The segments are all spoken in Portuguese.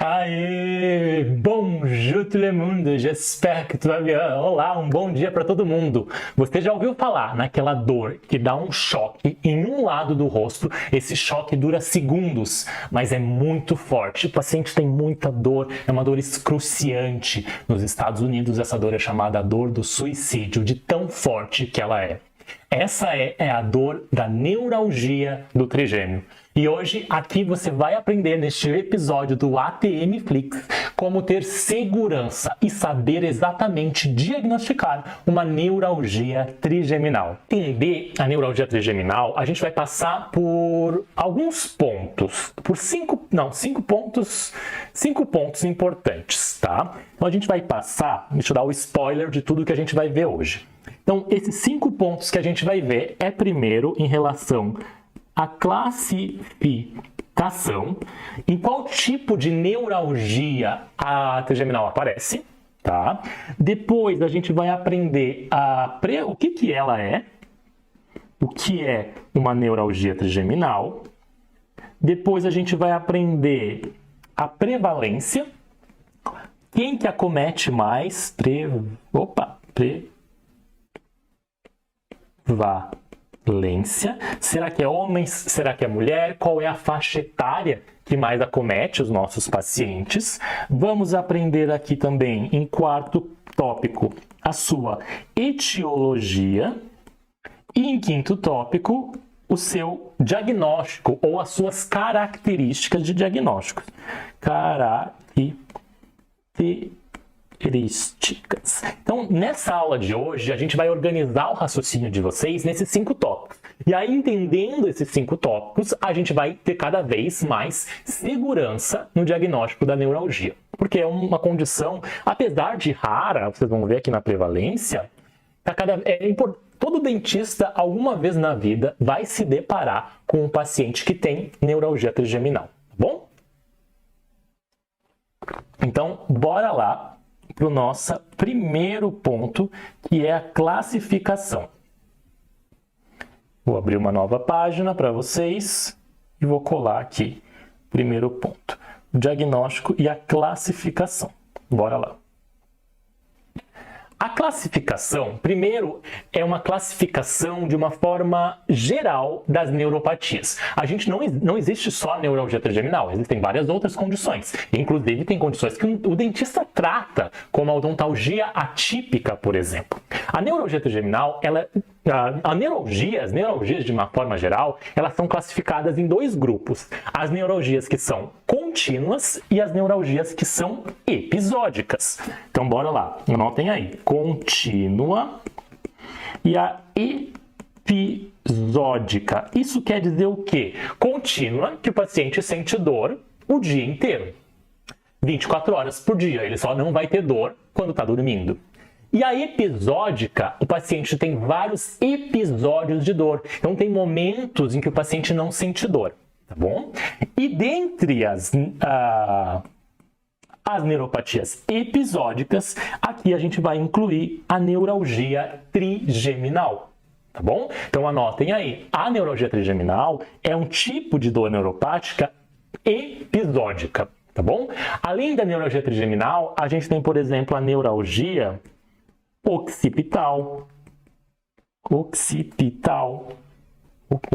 Aê! Bonjour tout le monde! J'espère que tu vas bien. Olá, um bom dia para todo mundo. Você já ouviu falar naquela dor que dá um choque em um lado do rosto? Esse choque dura segundos, mas é muito forte. O paciente tem muita dor, é uma dor excruciante. Nos Estados Unidos, essa dor é chamada dor do suicídio, de tão forte que ela é. Essa é a dor da neuralgia do trigêmeo. E hoje aqui você vai aprender neste episódio do ATM Flix como ter segurança e saber exatamente diagnosticar uma neuralgia trigeminal. Entender a neuralgia trigeminal, a gente vai passar por alguns pontos, por cinco pontos importantes, tá? Então a gente vai passar, deixa eu dar o spoiler de tudo que a gente vai ver hoje. Então, esses 5 pontos que a gente vai ver é primeiro em relação à classificação, em qual tipo de neuralgia a trigeminal aparece, tá? Depois a gente vai aprender o que ela é, o que é uma neuralgia trigeminal. Depois a gente vai aprender a prevalência, quem que acomete mais, prevalência. Será que é homem? Será que é mulher? Qual é a faixa etária que mais acomete os nossos pacientes? Vamos aprender aqui também, em quarto tópico, a sua etiologia. E em quinto tópico, o seu diagnóstico ou as suas características de diagnóstico. Então, nessa aula de hoje, a gente vai organizar o raciocínio de vocês nesses 5 tópicos. E aí, entendendo esses 5 tópicos, a gente vai ter cada vez mais segurança no diagnóstico da neuralgia. Porque é uma condição, apesar de rara, vocês vão ver aqui na prevalência, todo dentista, alguma vez na vida, vai se deparar com um paciente que tem neuralgia trigeminal, tá bom? Então, bora lá para o nosso primeiro ponto, que é a classificação. Vou abrir uma nova página para vocês e vou colar aqui. Primeiro ponto, o diagnóstico e a classificação. Bora lá. A classificação, primeiro, é uma classificação de uma forma geral das neuropatias. A gente não existe só a neuralgia trigeminal, existem várias outras condições. Inclusive, tem condições que o dentista trata, como a odontalgia atípica, por exemplo. A neuralgia trigeminal, as neuralgias, de uma forma geral, elas são classificadas em 2 grupos. As neuralgias que são contínuas e as neuralgias que são episódicas. Então, bora lá. Anotem aí. Contínua e a episódica. Isso quer dizer o quê? Contínua, que o paciente sente dor o dia inteiro. 24 horas por dia. Ele só não vai ter dor quando está dormindo. E a episódica, o paciente tem vários episódios de dor. Então, tem momentos em que o paciente não sente dor, tá bom? E dentre as neuropatias episódicas, aqui a gente vai incluir a neuralgia trigeminal, tá bom? Então, anotem aí. A neuralgia trigeminal é um tipo de dor neuropática episódica, tá bom? Além da neuralgia trigeminal, a gente tem, por exemplo, a neuralgia occipital. Ou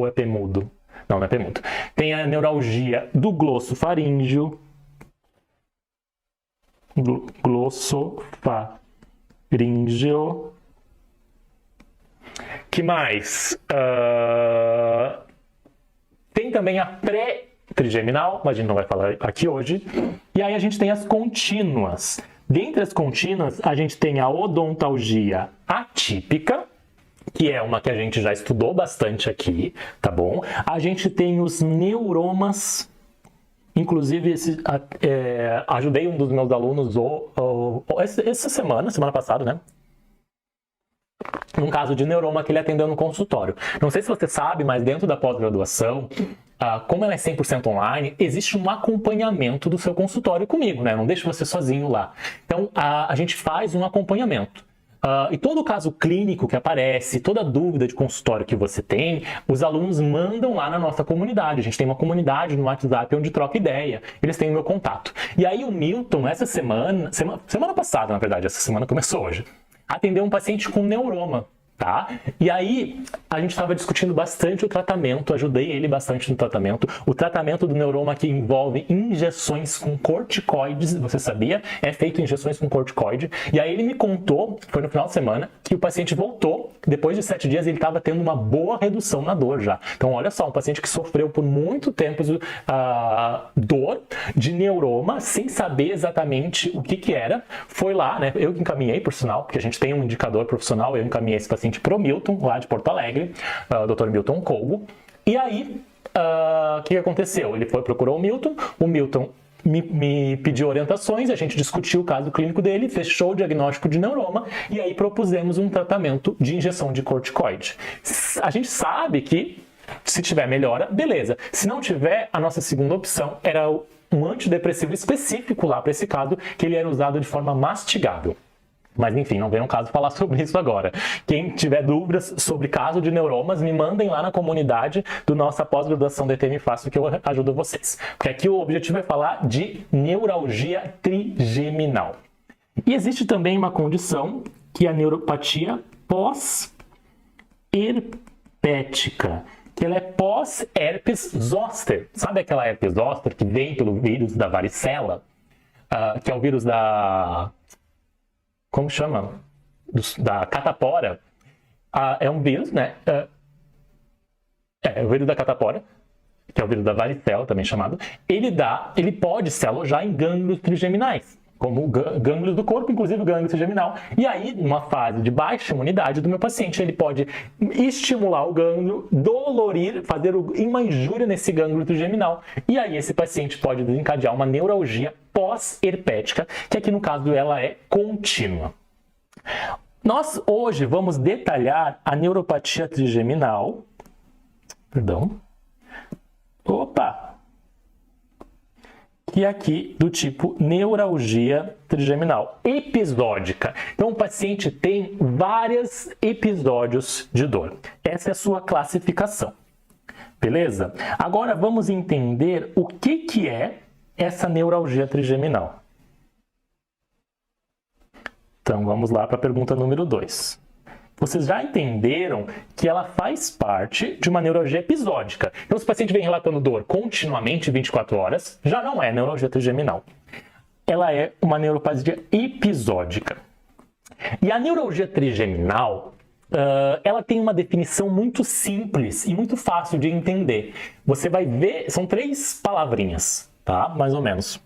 é pemudo? Não é pemudo. Tem a neuralgia do glossofaríngeo. Glossofaríngeo. Que mais? Tem também a pré-trigeminal, mas a gente não vai falar aqui hoje. E aí a gente tem as contínuas. Dentre as contínuas, a gente tem a odontalgia atípica, que é uma que a gente já estudou bastante aqui, tá bom? A gente tem os neuromas, inclusive ajudei um dos meus alunos essa semana passada, né? Um caso de neuroma que ele atendeu no consultório. Não sei se você sabe, mas dentro da pós-graduação, como ela é 100% online, existe um acompanhamento do seu consultório comigo, né? Não deixo você sozinho lá. Então, a gente faz um acompanhamento. E todo o caso clínico que aparece, toda dúvida de consultório que você tem, os alunos mandam lá na nossa comunidade. A gente tem uma comunidade no WhatsApp onde troca ideia. Eles têm o meu contato. E aí o Milton, essa semana passada, na verdade, essa semana começou hoje, atendeu um paciente com neuroma. Tá? E aí, a gente estava discutindo bastante o tratamento, ajudei ele bastante no tratamento. O tratamento do neuroma que envolve injeções com corticoides, você sabia? É feito injeções com corticoide. E aí ele me contou, foi no final de semana, que o paciente voltou, depois de 7 dias ele estava tendo uma boa redução na dor já. Então olha só, um paciente que sofreu por muito tempo dor de neuroma, sem saber exatamente o que era, foi lá, né? Eu que encaminhei, por sinal, porque a gente tem um indicador profissional, eu encaminhei esse paciente para o Milton, lá de Porto Alegre, o Dr. Milton Colgo. E aí, o que aconteceu? Ele procurou o Milton me pediu orientações, a gente discutiu o caso clínico dele, fechou o diagnóstico de neuroma e aí propusemos um tratamento de injeção de corticoide. A gente sabe que se tiver melhora, beleza. Se não tiver, a nossa segunda opção era um antidepressivo específico lá para esse caso, que ele era usado de forma mastigável. Mas enfim, não vem um caso falar sobre isso agora. Quem tiver dúvidas sobre caso de neuromas, me mandem lá na comunidade do nossa pós-graduação DTM Fácil que eu ajudo vocês. Porque aqui o objetivo é falar de neuralgia trigeminal. E existe também uma condição que é a neuropatia pós-herpética, que ela é pós-herpes zoster. Sabe aquela herpes zoster que vem pelo vírus da varicela? Que é o vírus da... Como chama? Da catapora. É um vírus, né? É o vírus da catapora, que é o vírus da varicela, também chamado. Ele pode se alojar em gânglios trigeminais, como gânglios do corpo, inclusive o gânglio trigeminal. E aí, numa fase de baixa imunidade do meu paciente, ele pode estimular o gânglio, dolorir, fazer uma injúria nesse gânglio trigeminal. E aí esse paciente pode desencadear uma neuralgia pós-herpética, que aqui no caso ela é contínua. Nós hoje vamos detalhar a neuropatia trigeminal. Perdão. Opa! Que é aqui do tipo neuralgia trigeminal episódica. Então o paciente tem vários episódios de dor. Essa é a sua classificação. Beleza? Agora vamos entender o que é essa neuralgia trigeminal. Então vamos lá para a pergunta número 2. Vocês já entenderam que ela faz parte de uma neuralgia episódica. Então, se o paciente vem relatando dor continuamente 24 horas, já não é neuralgia trigeminal. Ela é uma neuropatia episódica. E a neuralgia trigeminal, ela tem uma definição muito simples e muito fácil de entender. Você vai ver, são 3 palavrinhas, tá? Mais ou menos.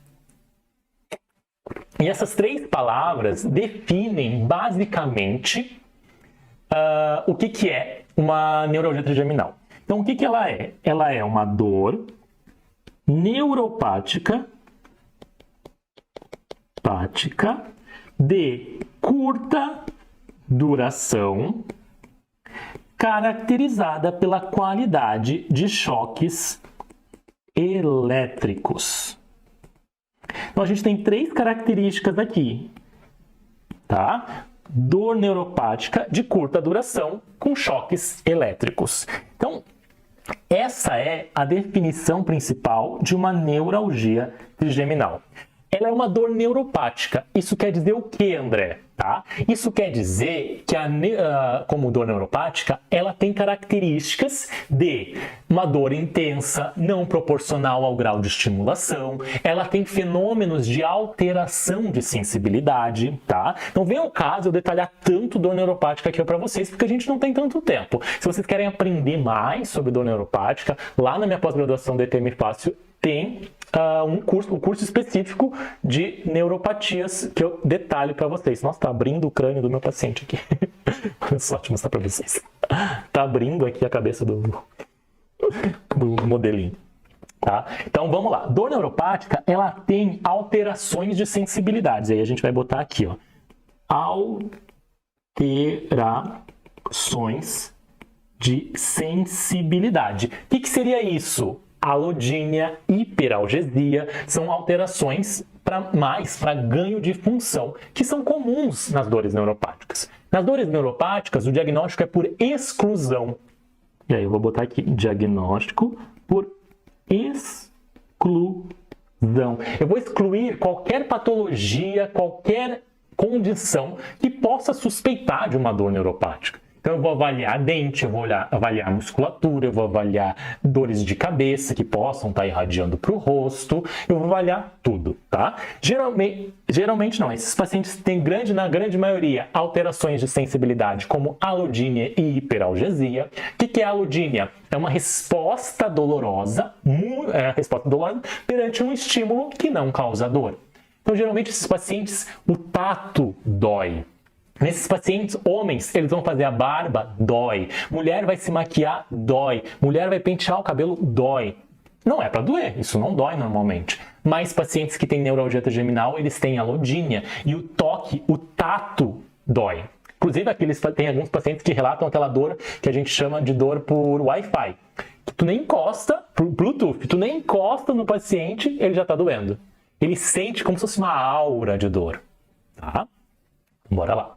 E essas 3 palavras definem basicamente o que é uma neuralgia trigeminal. Então, o que ela é? Ela é uma dor neuropática de curta duração, caracterizada pela qualidade de choques elétricos. Então, a gente tem 3 características aqui, tá? Dor neuropática de curta duração com choques elétricos. Então, essa é a definição principal de uma neuralgia trigeminal. Ela é uma dor neuropática. Isso quer dizer o que, André? Tá? Isso quer dizer que, como dor neuropática, ela tem características de uma dor intensa, não proporcional ao grau de estimulação, ela tem fenômenos de alteração de sensibilidade, tá? Então vem ao caso eu detalhar tanto dor neuropática aqui para vocês, porque a gente não tem tanto tempo. Se vocês querem aprender mais sobre dor neuropática, lá na minha pós-graduação DTM Fácil tem um curso específico de neuropatias que eu detalho para vocês. Nossa, tá abrindo o crânio do meu paciente aqui. Olha só, deixa eu mostrar para vocês. Tá abrindo aqui a cabeça do modelinho. Tá? Então vamos lá. Dor neuropática, ela tem alterações de sensibilidades. Aí a gente vai botar aqui, ó. Alterações de sensibilidade. O que seria isso? Alodínia, hiperalgesia, são alterações para ganho de função, que são comuns nas dores neuropáticas. Nas dores neuropáticas, o diagnóstico é por exclusão. E aí eu vou botar aqui, diagnóstico por exclusão. Eu vou excluir qualquer patologia, qualquer condição que possa suspeitar de uma dor neuropática. Então eu vou avaliar dente, eu vou avaliar musculatura, eu vou avaliar dores de cabeça que possam estar irradiando para o rosto, eu vou avaliar tudo, tá? Geralmente não, esses pacientes têm na grande maioria alterações de sensibilidade como alodínia e hiperalgesia. O que é alodínia? É uma resposta dolorosa perante um estímulo que não causa dor. Então geralmente esses pacientes, o tato dói. Nesses pacientes, homens, eles vão fazer a barba, dói. Mulher vai se maquiar, dói. Mulher vai pentear o cabelo, dói. Não é para doer, isso não dói normalmente. Mas pacientes que têm neuralgia trigeminal, eles têm alodínia. E o toque, o tato, dói. Inclusive, tem alguns pacientes que relatam aquela dor que a gente chama de dor por Wi-Fi. Tu nem encosta, por Bluetooth, tu nem encosta no paciente, ele já está doendo. Ele sente como se fosse uma aura de dor. Tá? Bora lá.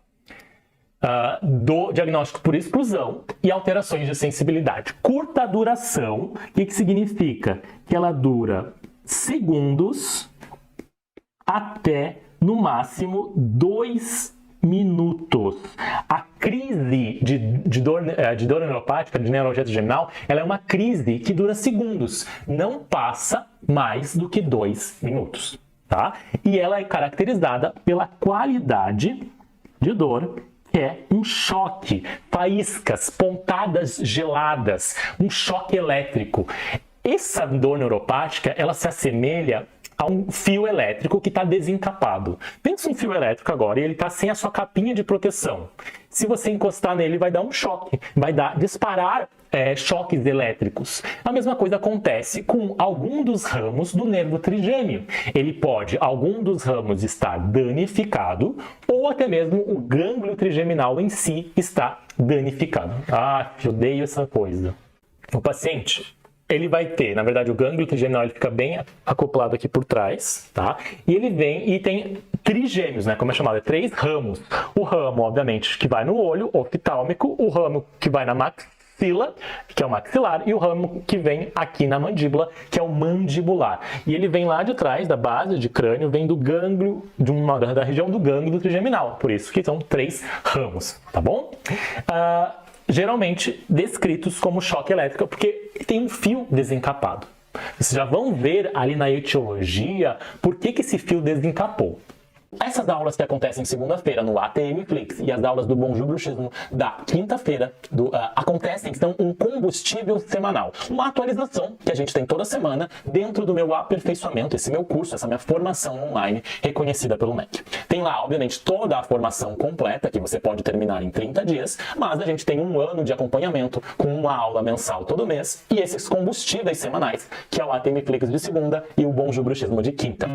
Do diagnóstico por exclusão e alterações de sensibilidade. Curta duração, o que significa? Que ela dura segundos até, no máximo, 2 minutos. A crise de dor neuropática, de neuralgia trigeminal, ela é uma crise que dura segundos, não passa mais do que 2 minutos. Tá? E ela é caracterizada pela qualidade de dor, que é um choque, faíscas, pontadas geladas, um choque elétrico. Essa dor neuropática, ela se assemelha a um fio elétrico que está desencapado. Pensa um fio elétrico agora e ele está sem a sua capinha de proteção. Se você encostar nele, vai dar um choque, vai disparar choques elétricos. A mesma coisa acontece com algum dos ramos do nervo trigêmeo. Algum dos ramos estar danificado ou até mesmo o gânglio trigeminal em si está danificado. Ah, eu odeio essa coisa. O paciente, ele vai ter, na verdade, o gânglio trigeminal ele fica bem acoplado aqui por trás, tá? E ele vem e tem trigêmeos, né? Como é chamado? 3 ramos. O ramo, obviamente, que vai no olho, oftálmico, o ramo que vai na maxila, que é o maxilar, e o ramo que vem aqui na mandíbula, que é o mandibular. E ele vem lá de trás, da base de crânio, vem do gânglio, da região do gânglio trigeminal. Por isso que são 3 ramos, tá bom? Geralmente descritos como choque elétrico, porque tem um fio desencapado. Vocês já vão ver ali na etiologia por que esse fio desencapou. Essas aulas que acontecem segunda-feira no ATM Flix e as aulas do Bonjour Bruxismo da quinta-feira acontecem, são um combustível semanal. Uma atualização que a gente tem toda semana dentro do meu aperfeiçoamento, esse meu curso, essa minha formação online reconhecida pelo MEC. Tem lá, obviamente, toda a formação completa que você pode terminar em 30 dias, mas a gente tem um ano de acompanhamento com uma aula mensal todo mês e esses combustíveis semanais, que é o ATM Flix de segunda e o Bonjour Bruxismo de quinta.